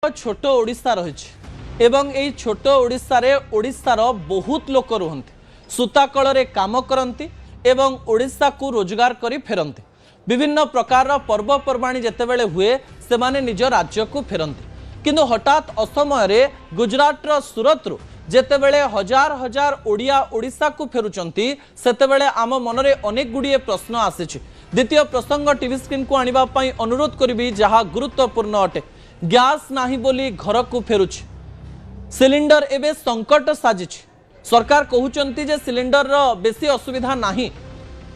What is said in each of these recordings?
छोट ओडिशा रही एवं यही छोट ओडिशार ओडिशार बहुत लोक रुहंती सूताकल रे काम करती एवं ओडिशा को रोजगार करी फेरती विभिन्न प्रकार पर्वपर्वाणी जेतेबेले हुए से माने निज राज्य को फेरती किंतु हठात असमय गुजरातर सूरत जेतेबेले हजार हजार ओडिया ओडिशा को फेरुचंती सेतेबेले आम मनरे अनेक गुड़िए प्रश्न आसीछि। द्वितीय प्रसंग टीवी स्क्रीन को आनिबा पई अनुरोध करिबी जहा गुरुत्वपूर्ण अटे। गैस नाही बोली घर को फेरुछि सिलिंडर एबे संकट साजिछि। सरकार कहउचंती जे सिलिंडर रो बेसी असुविधा नाही,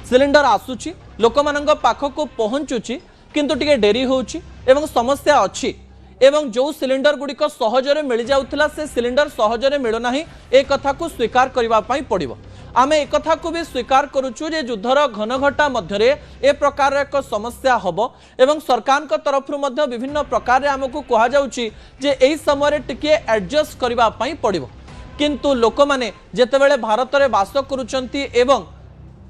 सिलिंडर आसुछि लोकमानंग पाखको पहुंचुछि किंतु टिके डेरी होउछि एवं समस्या अछि एवं जो सिलिंडर गुड़िक सहजरे मिल जाउथिला से सिलिंडर सहजरे मिलो नाही ए कथा को स्वीकार करबा पई पड़िबो। आमे एक कथा को भी स्वीकार करूछु जे युद्धर घनघटा मध्यरे ए प्रकार एक समस्या हबो एवं सरकार को तरफ मध्य विभिन्न प्रकार आमको कहा जाउछि जे एई समय टिके एडजस्ट करबा पई पड़िबो। किंतु लोक माने जेतेबेले भारत रे वास करूचंती एवं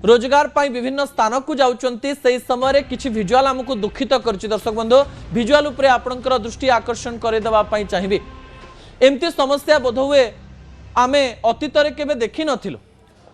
रोजगार पाई विभिन्न स्थान को जाउचंती सेही समय किछि विजुअल हमको दुखित करछि। दर्शक बंधु विजुअल उपरे आपनकर दृष्टि आकर्षण करे देबा पई चाहिबी। एमती समस्या बोध हुए आमे अतीत रे केबे देखि नथिलु।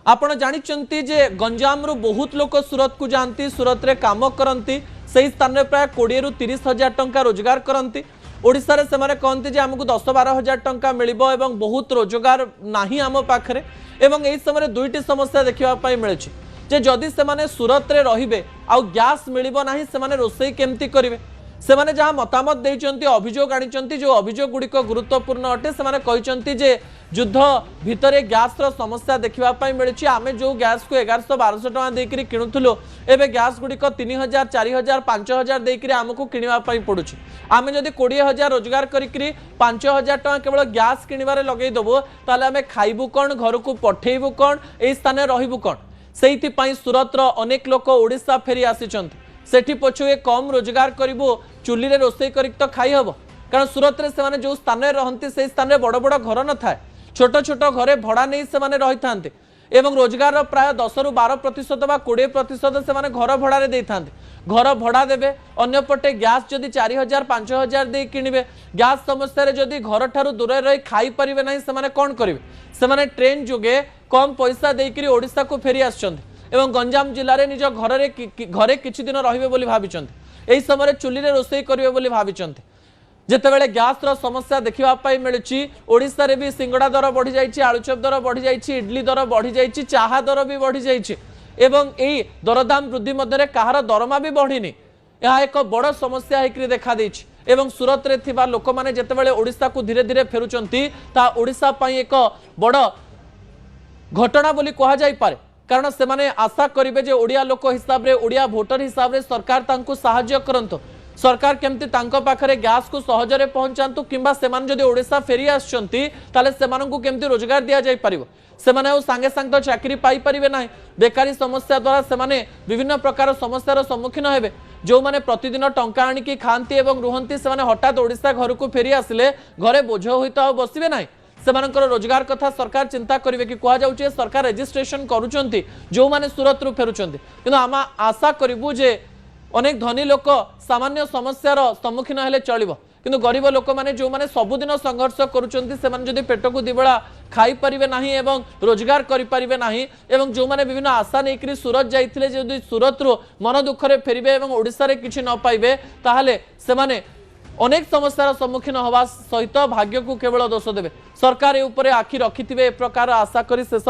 आपण जानिचंती जे गंजाम रु बहुत लोक सूरत को जानती, सूरत रे काम करंती, सेही स्थान रे प्राय 20 रु 30 हजार टंका रोजगार करंती। ओडिसा रे सेमाने कहंती जे हमकु 10-12 हजार टंका मिलिबो एवं बहुत रोजगार नाही आम पाखरे एवं एही समय दुईटी समस्या देखिबा पई मिलछि जे जदि सेमाने सूरत रे रहिबे आ गैस मिलिबो नाही सेमाने रोसई केमती करिवे। सेमाने जहाँ मतामत देइचंती अभियोग आनिचंती जो अभियोग गुड़िक गुरुत्वपूर्ण अटे। सेमाने कहिचंती जे युद्ध भितरे गैस रो समस्या देखिबा पई मिलछि। आमे जो गैस को 1100-1200 टका देकरी किणुथुलो एबे गैस गुड़िक 3000 4000 5000 देकरी हमकु किनिबा पई पडुछि। आमे जदि 20000 रोजगार करिकरी 5000 टका केवल गैस किनिबारे लगेई दबो ताले आमे खाइबु कोन, घर को पठेइबु कोन, एई स्थाने रहिबु कोन। सेहिथि पई सूरत रो अनेक लोक ओडिशा फेरी आसिचंती। सेठी पछुए कम रोजगार करिबो चुली रे रोसई करिक तो खाई हबो कारण सूरत रे से माने जो स्थान रे रहंती से स्थान रे बड़ बड़ घर न थाए, छोट छोट घरे भड़ा नहीं से माने रही थांते एवं रोजगार प्राय 10 रु 12% बा 20% से माने घर भड़ा रे देई थांते। घर भड़ा देबे अन्य पटे गैस जदि 4000-5000 दे किनिबे गैस समस्या रे जदि घर ठारू दूर रही खाई परिबे नहीं से माने कोन करिवे। से माने ट्रेन जुगे कम पैसा देकरी ओडिशा को फेरी आछंती एवं गंजाम जिले में निज घरे किछि दिन रहिबे बोली भाबिचंती। एही समय चुली रे रोसई करिवे बोली भाबिचंती। जेतेबेले गैस रो समस्या देखिबा पाई मिलुछि ओडिशा रे भी सिंगड़ा दर बढ़ी जाइछि, आलुचप दर बढ़ी जाइछि, इडली दर बढ़ी जाइछि, चाहा दर भी बढ़ी जाइछि एवं एही दरदाम वृद्धि मध्यरे कहार दरमा भी बढ़िनी। यह एक बड़ समस्या हेकरी देखा देछि एवं सूरत रे थिबा लोक माने जेतेबेले ओडिशा को धीरे धीरे फेरुचंती ता ओडिशा पाई एक बड़ घटना बोली कहा जाई पारे कारण से माने आशा करिबे जे ओडिया लोक हिसाब रे ओडिया भोटर हिसाब रे सरकार तांको सहाय्य करंतो। सरकार केमती तांको पाखरे गैस को सहजरे पहुंचांतु किंबा सेमान जदि ओडिशा फेरी आछंती ताले सेमानंकु केमती रोजगार दिया जाई परिबो। सेमाने ओ संगे संग तो चाकरी पाई परिबे नाही। बेकारी समस्या द्वारा सेमाने विभिन्न प्रकार समस्यार सम्मुखीन हेबे। जो माने प्रतिदिन टंका आनिकी खांती एवं रुहंती सेमाने हठात ओडिशा घर को फेरी आसिले घरे बोझ होइता बसिबे नाही। सेमानकर रोजगार कथा सरकार चिंता करिवे कि कहा जाउछि सरकार रजिस्ट्रेशन करूचंती जो माने सूरत रु फेरुचंती किंतु आमा आशा करिवु जे अनेक धनी लोक सामान्य समस्यार सम्मुखीन हेले चलिबो किंतु गरीब लोक माने जो माने सबुदिन संघर्ष करूचंती सेमान जदि पेट को दिबेला खाई परिबे नाही एवं रोजगार करि परिबे नाही एवं जो माने विभिन्न आशा नेकरी सूरत जाइथिले जदि सूरत रु मन दुखरे फेरिबे एवं ओडिसा रे किछि न पाइबे ताहाले सेमाने अनेक समस्यार सम्मुखीन हवा सहित भाग्य को केवल दोष देवे। सरकार ए उपरे आखि रखिथिबे ए प्रकार आशा करी शेष